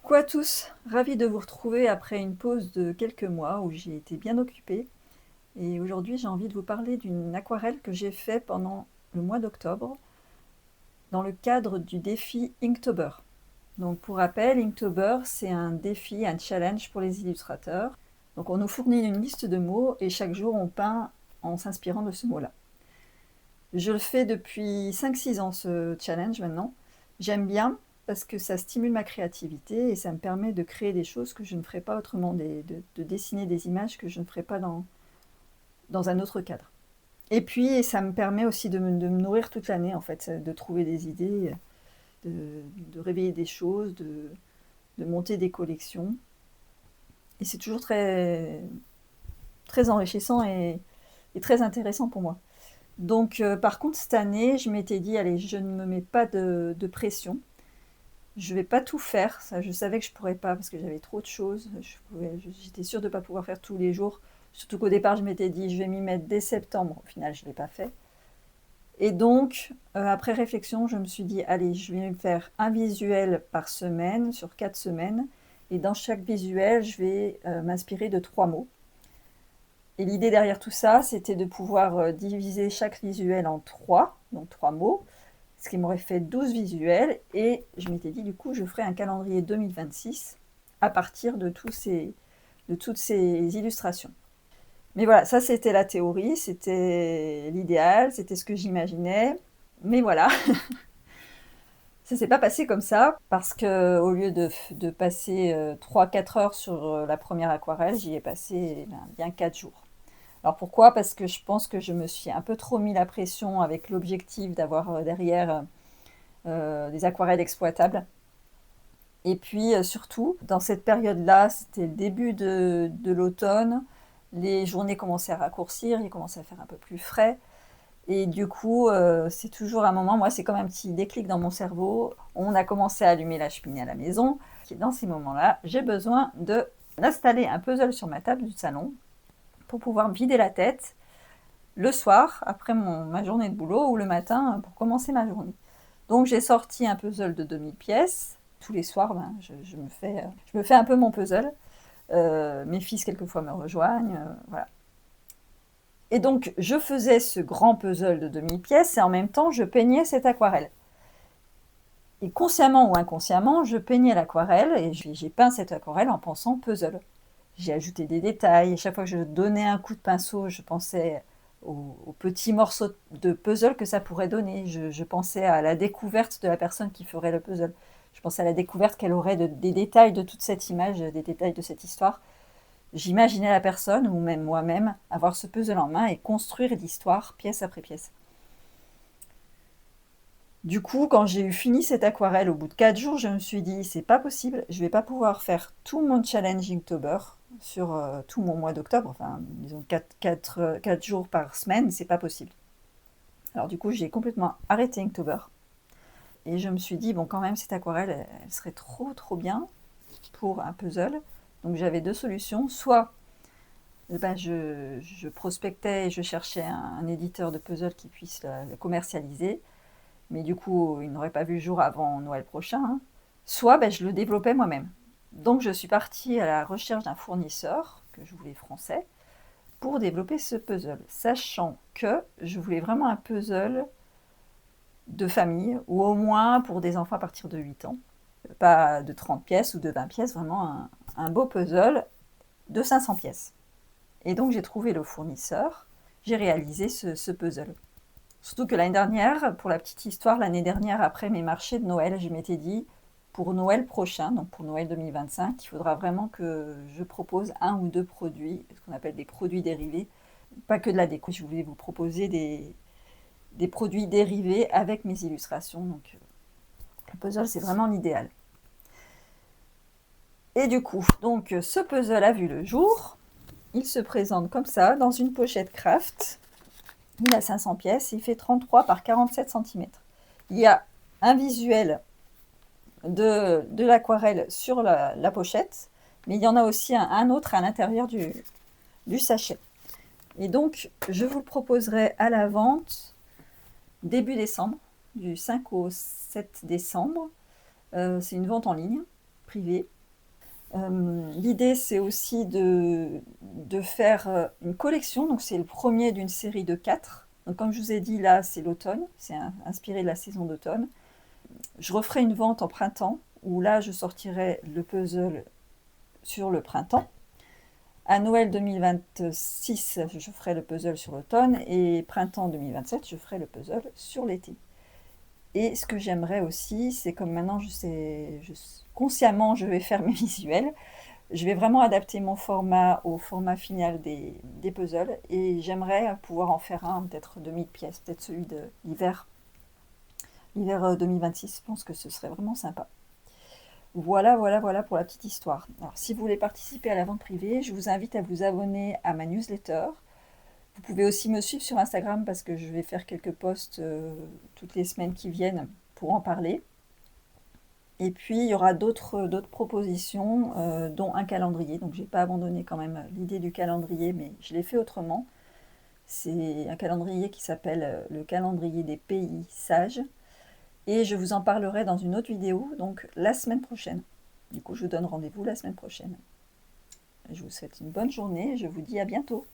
Coucou à tous, ravie de vous retrouver après une pause de quelques mois où j'ai été bien occupée. Et aujourd'hui, j'ai envie de vous parler d'une aquarelle que j'ai fait pendant le mois d'octobre dans le cadre du défi Inktober. Donc pour rappel, Inktober, c'est un défi, un challenge pour les illustrateurs. Donc on nous fournit une liste de mots et chaque jour on peint en s'inspirant de ce mot-là. Je le fais depuis 5-6 ans ce challenge maintenant. J'aime bien parce que ça stimule ma créativité et ça me permet de créer des choses que je ne ferais pas autrement, de dessiner des images que je ne ferais pas dans un autre cadre. Et puis ça me permet aussi de me nourrir toute l'année en fait, de trouver des idées, de réveiller des choses, de monter des collections. Et c'est toujours très, très enrichissant et très intéressant pour moi. Donc par contre cette année, je m'étais dit, allez, je ne me mets pas de pression. Je vais pas tout faire, ça je savais que je pourrais pas parce que j'avais trop de choses. J'étais sûre de ne pas pouvoir faire tous les jours. Surtout qu'au départ, je m'étais dit, je vais m'y mettre dès septembre. Au final, je ne l'ai pas fait. Et donc, après réflexion, je me suis dit, allez, je vais me faire un visuel par semaine, sur 4 semaines. Et dans chaque visuel, je vais m'inspirer de 3 mots. Et l'idée derrière tout ça, c'était de pouvoir diviser chaque visuel en 3, donc 3 mots, ce qui m'aurait fait 12 visuels. Et je m'étais dit, du coup, je ferai un calendrier 2026 à partir de toutes ces illustrations. Mais voilà, ça c'était la théorie, c'était l'idéal, c'était ce que j'imaginais. Mais voilà, ça s'est pas passé comme ça, parce que au lieu de passer 3-4 heures sur la première aquarelle, j'y ai passé bien 4 jours. Alors pourquoi? Parce que je pense que je me suis un peu trop mis la pression avec l'objectif d'avoir derrière des aquarelles exploitables. Et puis surtout, dans cette période-là, c'était le début de l'automne, les journées commençaient à raccourcir, il commençait à faire un peu plus frais. Et du coup, c'est toujours un moment, moi c'est comme un petit déclic dans mon cerveau, on a commencé à allumer la cheminée à la maison. Et dans ces moments-là, j'ai besoin d'installer un puzzle sur ma table du salon pour pouvoir me vider la tête le soir, après ma journée de boulot, ou le matin pour commencer ma journée. Donc j'ai sorti un puzzle de 2000 pièces. Tous les soirs, je me fais un peu mon puzzle. Mes fils, quelquefois, me rejoignent. Voilà. Et donc, je faisais ce grand puzzle de 2000 pièces et en même temps, je peignais cette aquarelle. Et consciemment ou inconsciemment, je peignais l'aquarelle et j'ai peint cette aquarelle en pensant puzzle. J'ai ajouté des détails. Et chaque fois que je donnais un coup de pinceau, je pensais aux petits morceaux de puzzle que ça pourrait donner. Je pensais à la découverte de la personne qui ferait le puzzle. Je pensais à la découverte qu'elle aurait des détails de toute cette image, des détails de cette histoire. J'imaginais la personne, ou même moi-même, avoir ce puzzle en main et construire l'histoire pièce après pièce. Du coup, quand j'ai eu fini cette aquarelle, au bout de 4 jours, je me suis dit, c'est pas possible, je vais pas pouvoir faire tout mon challenge Inktober sur tout mon mois d'octobre, enfin, disons 4 jours par semaine, c'est pas possible. Alors du coup, j'ai complètement arrêté Inktober. Et je me suis dit, bon, quand même, cette aquarelle, elle serait trop bien pour un puzzle. Donc j'avais 2 solutions. Soit je prospectais et je cherchais un éditeur de puzzle qui puisse le commercialiser. Mais du coup, il n'aurait pas vu le jour avant Noël prochain. Hein. Soit je le développais moi-même. Donc je suis partie à la recherche d'un fournisseur, que je voulais français, pour développer ce puzzle. Sachant que je voulais vraiment un puzzle de famille, ou au moins pour des enfants à partir de 8 ans. Pas de 30 pièces ou de 20 pièces, vraiment un beau puzzle de 500 pièces. Et donc j'ai trouvé le fournisseur, j'ai réalisé ce puzzle. Surtout que l'année dernière, pour la petite histoire, l'année dernière, après mes marchés de Noël, je m'étais dit, pour Noël prochain, donc pour Noël 2025, il faudra vraiment que je propose 1 ou 2 produits, ce qu'on appelle des produits dérivés, pas que de la déco. Je voulais vous proposer des produits dérivés avec mes illustrations, donc le puzzle, c'est vraiment l'idéal. Et du coup, donc ce puzzle a vu le jour. Il se présente comme ça, dans une pochette craft. Il a 500 pièces, il fait 33 par 47 cm. Il y a un visuel de l'aquarelle sur la pochette, mais il y en a aussi un autre à l'intérieur du sachet. Et donc, je vous le proposerai à la vente début décembre, du 5 au 7 décembre. C'est une vente en ligne, privée. L'idée, c'est aussi de faire une collection. Donc, c'est le premier d'une série de 4. Donc, comme je vous ai dit, là, c'est l'automne. C'est inspiré de la saison d'automne. Je referai une vente en printemps, où là, je sortirai le puzzle sur le printemps. À Noël 2026, je ferai le puzzle sur l'automne. Et printemps 2027, je ferai le puzzle sur l'été. Et ce que j'aimerais aussi, c'est comme maintenant, consciemment, je vais faire mes visuels. Je vais vraiment adapter mon format au format final des puzzles et j'aimerais pouvoir en faire un, peut-être de 1000 pièces, peut-être celui de l'hiver 2026. Je pense que ce serait vraiment sympa. Voilà, voilà, voilà pour la petite histoire. Alors, si vous voulez participer à la vente privée, je vous invite à vous abonner à ma newsletter. Vous pouvez aussi me suivre sur Instagram parce que je vais faire quelques posts toutes les semaines qui viennent pour en parler. Et puis, il y aura d'autres propositions, dont un calendrier. Donc, je n'ai pas abandonné quand même l'idée du calendrier, mais je l'ai fait autrement. C'est un calendrier qui s'appelle le calendrier des pays sages. Et je vous en parlerai dans une autre vidéo, donc la semaine prochaine. Du coup, je vous donne rendez-vous la semaine prochaine. Je vous souhaite une bonne journée et je vous dis à bientôt.